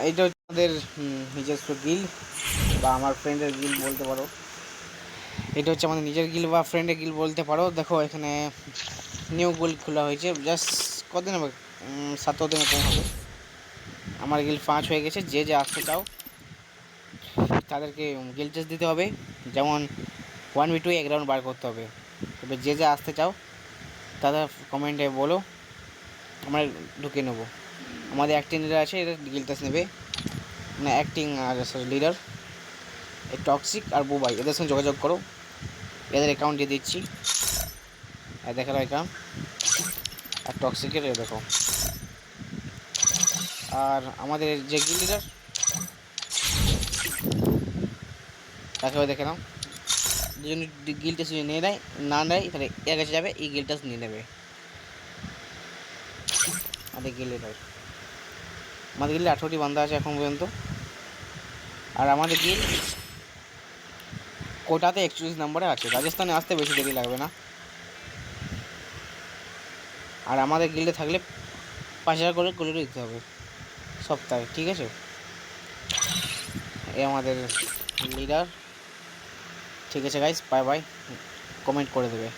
এইটা হচ্ছে আমাদের নিজস্ব গিল্ড বা আমার ফ্রেন্ডের গিল্ড বলতে পারো। এটা হচ্ছে আমাদের নিজের গিল্ড বা ফ্রেন্ডের গিল্ড বলতে পারো। দেখো এখানে নিউ গিল্ড খোলা হয়েছে, জাস্ট কতদিন হবে, 7 দিন কম হবে। আমার গিল্ড 5 হয়ে গেছে। যে যে আসতে চাও তাদেরকে গিল্ড টেস্ট দিতে হবে, যেমন 1v2 এক রাউন্ড বার করতে হবে। তবে যে যে আসতে চাও তারা কমেন্টে বলো, আমরা ঢুকিয়ে নেবো। আমাদের অ্যাক্টিং লিডার আছে, এরা গিল্ড টেস্ট নেবে, মানে অ্যাক্টিং আর লিডার এই টক্সিক আর বুবাই, এদের সঙ্গে যোগাযোগ করো, এদের অ্যাকাউন্ট দিয়ে দিচ্ছি। দেখার অ্যাকাউন্ট আর টক্সিকের দেখো। আর আমাদের যে গিল্ড লিডার তাকেও দেখে নাও। দুজন গিল্ড টেস্ট নিয়ে নেয়, না নেয় তাহলে এর কাছে যাবে, এই গিল্ড টেস্ট নিয়ে নেবে। আমাদের গিল্ড লিডার, আমাদের গিল্ডে 18টি বান্ধা আছে এখন পর্যন্ত। আর আমাদের গিল্ড কোটাতে 41 নম্বরে আছে। রাজস্থানে আসতে বেশি দেরি লাগবে না। আর আমাদের গিল্ডে থাকলে 5,000 করে দিতে হবে সপ্তাহে, ঠিক আছে। এ আমাদের লিডার। ঠিক আছে গাইস, বাই বাই, কমেন্ট করে দেবে।